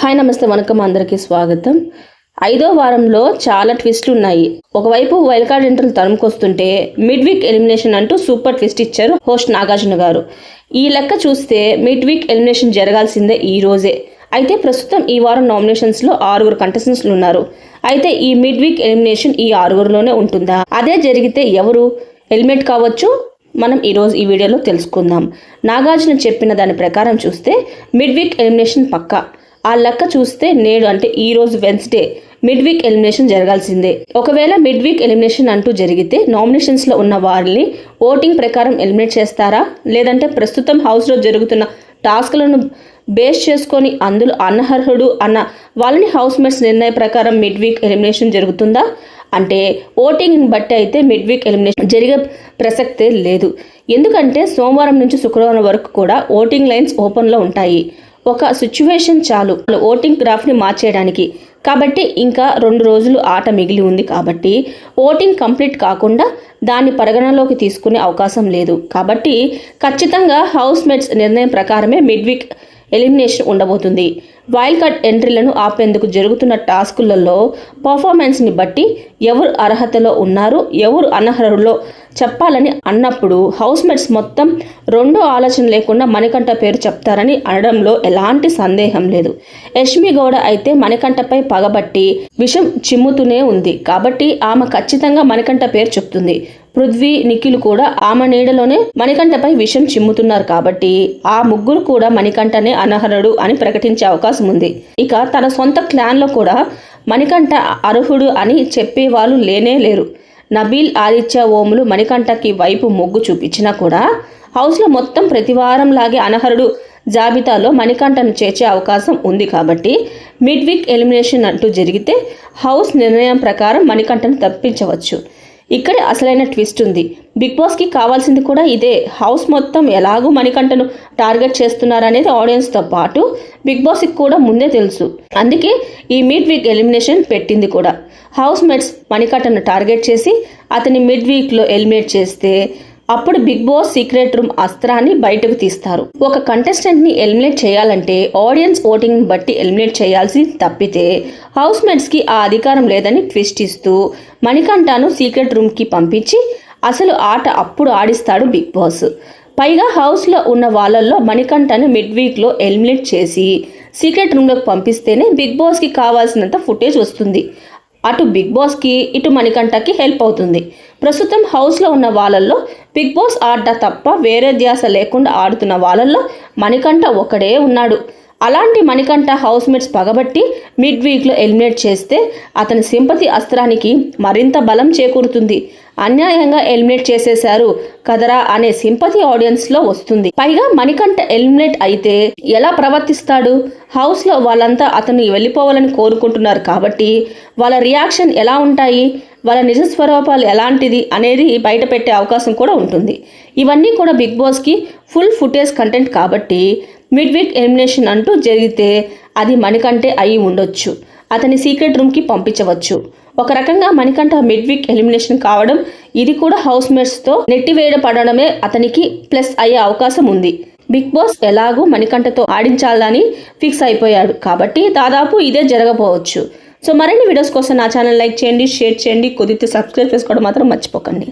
Hi నమస్తే వనకం అందరికీ స్వాగతం. 5వ వారంలో చాలా ట్విస్టులు ఉన్నాయి. ఒకవైపు వైల్డ్ కార్డ్ ఎంట్రీలు తరుముకొస్తుంటే మిడ్ వీక్ ఎలిమినేషన్ అంటూ సూపర్ ట్విస్ట్ ఇచ్చారు హోస్ట్ నాగార్జున గారు. ఈ లెక్క చూస్తే మిడ్ వీక్ ఎలిమినేషన్ జరగాల్సిందే ఈ రోజే. అయితే ప్రస్తుతం ఈ వారం నామినేషన్స్లో 6 కంటెస్టెంట్స్లు ఉన్నారు. అయితే ఈ మిడ్ వీక్ ఎలిమినేషన్ ఈ 6లోనే ఉంటుందా? అదే జరిగితే ఎవరు ఎలిమినేట్ కావచ్చు? మనం ఈరోజు ఈ వీడియోలో తెలుసుకుందాం. నాగార్జున చెప్పిన దాని ప్రకారం చూస్తే మిడ్ వీక్ ఎలిమినేషన్ పక్కా. ఆ లెక్క చూస్తే నేడు అంటే ఈ రోజు వెన్స్డే మిడ్ వీక్ ఎలిమినేషన్ జరగాల్సిందే. ఒకవేళ మిడ్ వీక్ ఎలిమినేషన్ అంటూ జరిగితే నామినేషన్స్లో ఉన్న వారిని ఓటింగ్ ప్రకారం ఎలిమినేట్ చేస్తారా, లేదంటే ప్రస్తుతం హౌస్లో జరుగుతున్న టాస్క్లను బేస్ చేసుకొని అందులో అనర్హుడు అన్న వాళ్ళని హౌస్ మేట్స్ నిర్ణయ ప్రకారం మిడ్ వీక్ ఎలిమినేషన్ జరుగుతుందా? అంటే ఓటింగ్ బట్టి అయితే మిడ్ వీక్ ఎలిమినేషన్ జరిగే ప్రసక్తే లేదు. ఎందుకంటే సోమవారం నుంచి శుక్రవారం వరకు కూడా ఓటింగ్ లైన్స్ ఓపెన్లో ఉంటాయి. ఒక సిచ్యువేషన్ చాలు ఓటింగ్ గ్రాఫ్ని మార్చేయడానికి. కాబట్టి ఇంకా 2 రోజులు ఆట మిగిలి ఉంది కాబట్టి ఓటింగ్ కంప్లీట్ కాకుండా దాన్ని పరిగణలోకి తీసుకునే అవకాశం లేదు. కాబట్టి ఖచ్చితంగా హౌస్ మేట్స్ నిర్ణయం ప్రకారమే మిడ్ వీక్ ఎలిమినేషన్ ఉండబోతుంది. వైల్డ్ కార్డ్ ఎంట్రీలను ఆపేందుకు జరుగుతున్న టాస్కులలో పర్ఫార్మెన్స్ని బట్టి ఎవరు అర్హతలో ఉన్నారు, ఎవరు అనర్హులో చెప్పాలని అన్నప్పుడు హౌస్ మేట్స్ మొత్తం రెండో ఆలోచన లేకుండా మణికంఠ పేరు చెప్తారని అనడంలో ఎలాంటి సందేహం లేదు. యష్మి గౌడ అయితే మణికంఠపై పగబట్టి విషం చిమ్ముతూనే ఉంది కాబట్టి ఆమె ఖచ్చితంగా మణికంఠ పేరు చెప్తుంది. పృథ్వీ, నిఖిల్ కూడా ఆమె నీడలోనే మణికంఠపై విషం చిమ్ముతున్నారు కాబట్టి ఆ ముగ్గురు కూడా మణికంఠనే అనర్హుడు అని ప్రకటించే అవకాశం ఉంది. ఇక తన సొంత క్లాన్లో కూడా మణికంఠ అర్హుడు అని చెప్పేవాళ్ళు లేనే లేరు. నబీల్, ఆదిత్య, ఓములు మణికంఠకి వైపు మొగ్గు చూపించినా కూడా హౌస్లో మొత్తం ప్రతివారం లాగే అనర్హుడు జాబితాలో మణికంఠను చేర్చే అవకాశం ఉంది. కాబట్టి మిడ్ వీక్ ఎలిమినేషన్ అంటూ జరిగితే హౌస్ నిర్ణయం ప్రకారం మణికంఠను తప్పించవచ్చు. ఇక్కడే అసలైన ట్విస్ట్ ఉంది. బిగ్ బాస్కి కావాల్సింది కూడా ఇదే. హౌస్ మొత్తం ఎలాగూ మణికంఠను టార్గెట్ చేస్తున్నారనేది ఆడియన్స్తో పాటు బిగ్ బాస్కి కూడా ముందే తెలుసు. అందుకే ఈ మిడ్ వీక్ ఎలిమినేషన్ పెట్టింది కూడా. హౌస్ మేట్స్ మణికంఠను టార్గెట్ చేసి అతని మిడ్ వీక్లో ఎలిమినేట్ చేస్తే అప్పుడు బిగ్ బాస్ సీక్రెట్ రూమ్ అస్త్రాన్ని బయటకు తీస్తారు. ఒక కంటెస్టెంట్ని ఎలిమినేట్ చేయాలంటే ఆడియన్స్ ఓటింగ్ని బట్టి ఎలిమినేట్ చేయాల్సి తప్పితే హౌస్ మేట్స్కి ఆ అధికారం లేదని ట్విస్ట్ ఇస్తూ మణికంఠను సీక్రెట్ రూమ్కి పంపించి అసలు ఆట అప్పుడు ఆడిస్తాడు బిగ్ బాస్. పైగా హౌస్లో ఉన్న వాళ్ళల్లో మణికంఠను మిడ్ వీక్లో ఎలిమినేట్ చేసి సీక్రెట్ రూమ్లోకి పంపిస్తేనే బిగ్ బాస్కి కావాల్సినంత ఫుటేజ్ వస్తుంది. అటు బిగ్ బాస్కి ఇటు మణికంఠకి హెల్ప్ అవుతుంది. ప్రస్తుతం హౌస్లో ఉన్న వాళ్ళల్లో బిగ్ బాస్ ఆట తప్ప వేరే ధ్యాస లేకుండా ఆడుతున్న వాళ్ళల్లో మణికంఠ ఒకడే ఉన్నాడు. అలాంటి మణికంఠ హౌస్ మేట్స్ పగబట్టి మిడ్ వీక్లో ఎలిమినేట్ చేస్తే అతని సింపతి అస్త్రానికి మరింత బలం చేకూరుతుంది. అన్యాయంగా ఎలిమినేట్ చేసేశారు కదరా అనే సింపతి ఆడియన్స్లో వస్తుంది. పైగా మణికంఠ ఎలిమినేట్ అయితే ఎలా ప్రవర్తిస్తాడు? హౌస్లో వాళ్ళంతా అతను వెళ్ళిపోవాలని కోరుకుంటున్నారు కాబట్టి వాళ్ళ రియాక్షన్ ఎలా ఉంటాయి, వాళ్ళ నిజ స్వరూపాలు ఎలాంటిది అనేది బయట పెట్టే అవకాశం కూడా ఉంటుంది. ఇవన్నీ కూడా బిగ్ బాస్కి ఫుల్ ఫుటేజ్ కంటెంట్ కాబట్టి మిడ్ వీక్ ఎలిమినేషన్ అంటూ జరిగితే అది మణికంఠే అయి ఉండొచ్చు. అతని సీక్రెట్ రూమ్కి పంపించవచ్చు. ఒక రకంగా మణికంఠ మిడ్ వీక్ ఎలిమినేషన్ కావడం ఇది కూడా హౌస్ మేట్స్తో నెట్టివేయబడడమే అతనికి ప్లస్ అయ్యే అవకాశం ఉంది. బిగ్ బాస్ ఎలాగూ మణికంఠతో ఆడించాలని ఫిక్స్ అయిపోయాడు కాబట్టి దాదాపు ఇదే జరగబోవచ్చు. సో మరిన్ని వీడియోస్ కోసం నా ఛానల్ లైక్ చేయండి, షేర్ చేయండి, కుదిరితే సబ్స్క్రైబ్ చేసుకోవడం మాత్రం మర్చిపోకండి.